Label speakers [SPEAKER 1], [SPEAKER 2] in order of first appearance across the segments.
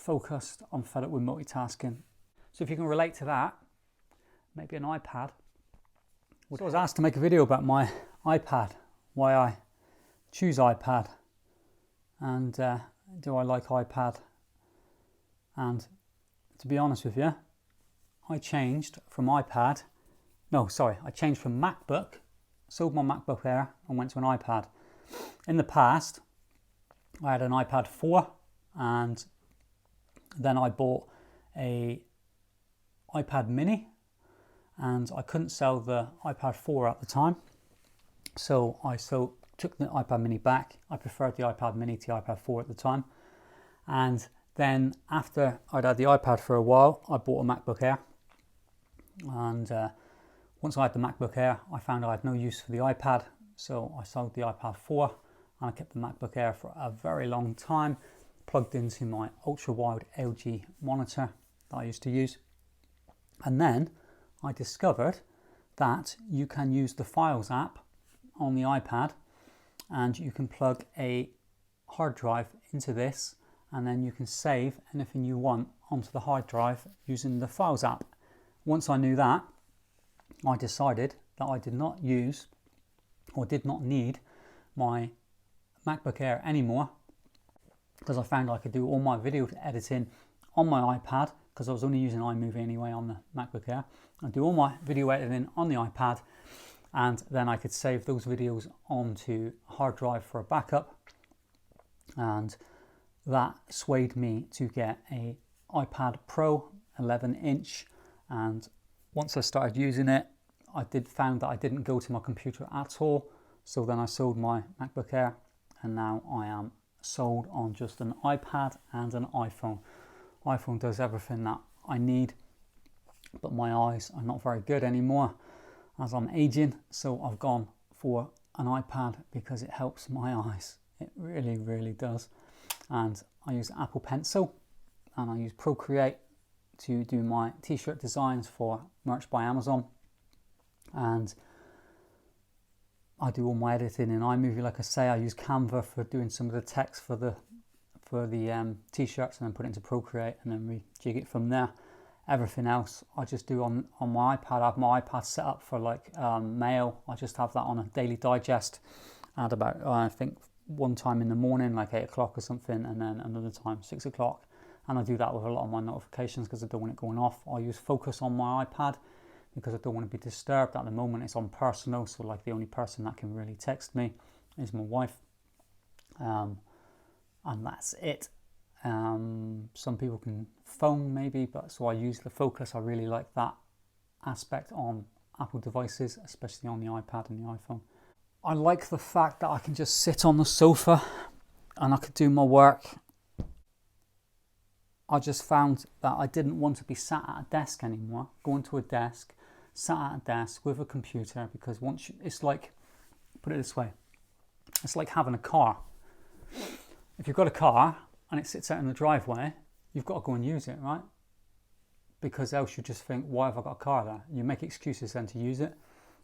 [SPEAKER 1] focused, I'm fed up with multitasking. So if you can relate to that, maybe an iPad. So I was asked to make a video about my iPad, why I choose iPad, and do I like iPad? And to be honest with you, I changed from MacBook, sold my MacBook Air and went to an iPad. In the past, I had an iPad 4 and then I bought a iPad mini, and I couldn't sell the iPad 4 at the time. So I took the iPad mini back. I preferred the iPad mini to the iPad 4 at the time. And then after I'd had the iPad for a while, I bought a MacBook Air. And once I had the MacBook Air, I found I had no use for the iPad. So I sold the iPad 4 and I kept the MacBook Air for a very long time, plugged into my ultra-wide LG monitor that I used to use. And then I discovered that you can use the Files app on the iPad, and you can plug a hard drive into this, and then you can save anything you want onto the hard drive using the Files app. Once I knew that, I decided that I did not use or did not need my MacBook Air anymore, because I found I could do all my video editing on my iPad, because I was only using iMovie anyway on the MacBook Air. I'd do all my video editing on the iPad, and then I could save those videos onto a hard drive for a backup. And that swayed me to get a iPad Pro 11-inch. And once I started using it, I found that I didn't go to my computer at all. So then I sold my MacBook Air, and now I am sold on just an iPad and an iPhone. iPhone does everything that I need, but my eyes are not very good anymore as I'm aging, so I've gone for an iPad because it helps my eyes. It really, really does. And I use Apple Pencil and I use Procreate to do my t-shirt designs for Merch by Amazon, and I do all my editing in iMovie. Like I say, I use Canva for doing some of the text for the t-shirts, and then put it into Procreate and then rejig it from there. Everything else I just do on my iPad. I have my iPad set up for like mail. I just have that on a daily digest at about I think one time in the morning, like 8 o'clock or something, and then another time 6 o'clock. And I do that with a lot of my notifications because I don't want it going off. I use Focus on my iPad because I don't want to be disturbed. At the moment it's on personal, so like the only person that can really text me is my wife, and that's it. Some people can phone maybe, but so I use the Focus. I really like that aspect on Apple devices, especially on the iPad and the iPhone. I like the fact that I can just sit on the sofa and I could do my work. I just found that I didn't want to be sat at a desk anymore, going to a desk, sat at a desk with a computer, because it's like, put it this way, it's like having a car. If you've got a car and it sits out in the driveway, you've got to go and use it, right? Because else you just think, why have I got a car there? You make excuses then to use it.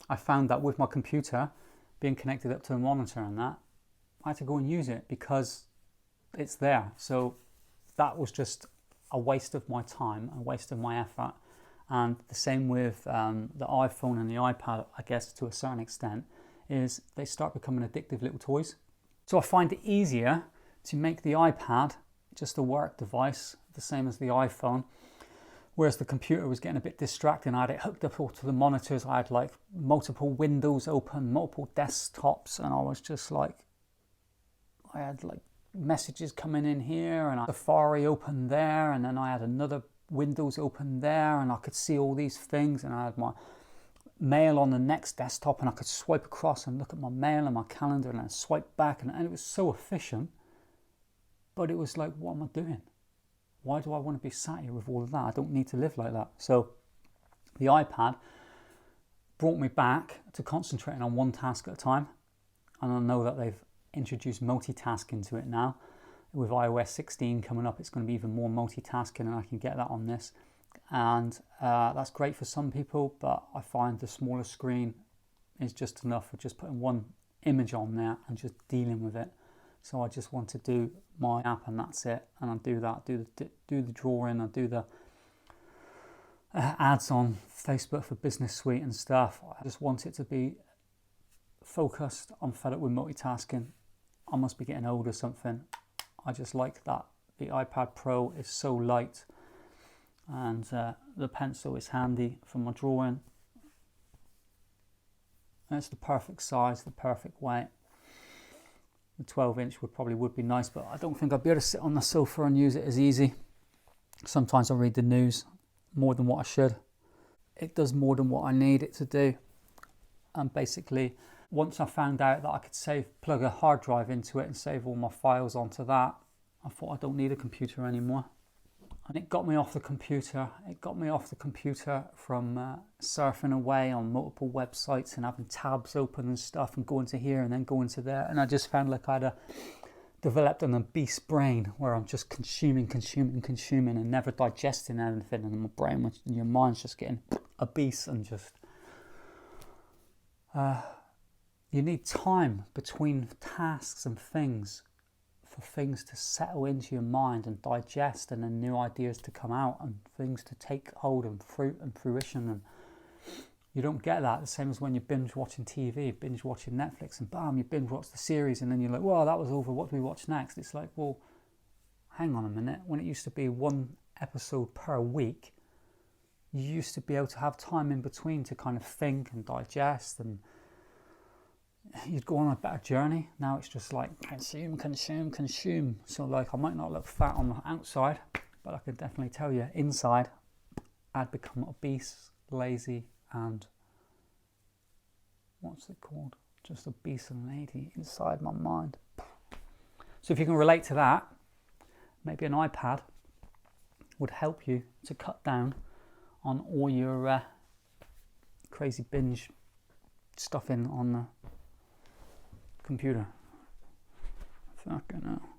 [SPEAKER 1] I found that with my computer being connected up to a monitor and that, I had to go and use it because it's there. So that was just a waste of my time, a waste of my effort. And the same with the iPhone and the iPad, I guess to a certain extent, is they start becoming addictive little toys. So I find it easier to make the iPad just a work device, the same as the iPhone, whereas the computer was getting a bit distracting. I had it hooked up all to the monitors. I had like multiple windows open, multiple desktops, and I was just like, I had like messages coming in here, and Safari open there, and then I had another Windows open there, and I could see all these things, and I had my mail on the next desktop, and I could swipe across and look at my mail and my calendar, and then swipe back, and it was so efficient. But it was like, what am I doing? Why do I want to be sat here with all of that? I don't need to live like that. So the iPad brought me back to concentrating on one task at a time, and I know that they've introduced multitasking to it now. With iOS 16 coming up, it's going to be even more multitasking, and I can get that on this. And that's great for some people, but I find the smaller screen is just enough for just putting one image on there and just dealing with it. So I just want to do my app and that's it. And I do that, do the drawing, I do the ads on Facebook for Business Suite and stuff. I just want it to be focused. I'm fed up with multitasking. I must be getting old or something. I just like that the iPad Pro is so light, and the pencil is handy for my drawing. And it's the perfect size, the perfect weight. The 12-inch would be nice, but I don't think I'd be able to sit on the sofa and use it as easy. Sometimes I read the news more than what I should. It does more than what I need it to do. And basically, once I found out that I could plug a hard drive into it and save all my files onto that, I thought I don't need a computer anymore. And it got me off the computer. It got me off the computer from surfing away on multiple websites and having tabs open and stuff and going to here and then going to there. And I just found like I'd developed an obese brain where I'm just consuming and never digesting anything. And my brain, your mind's just getting obese and just... you need time between tasks and things for things to settle into your mind and digest, and then new ideas to come out and things to take hold and fruit and fruition. And you don't get that the same as when you're binge watching TV, binge watching Netflix, and bam, you binge watch the series, and then you're like, well, that was over, what do we watch next? It's like, well, hang on a minute. When it used to be one episode per week, you used to be able to have time in between to kind of think and digest, and you'd go on a better journey. Now it's just like consume. So like, I might not look fat on the outside, but I can definitely tell you inside I'd become obese, lazy, and what's it called? Just obese and lazy inside my mind. So if you can relate to that, maybe an iPad would help you to cut down on all your crazy binge stuffing on the computer. Fucking hell.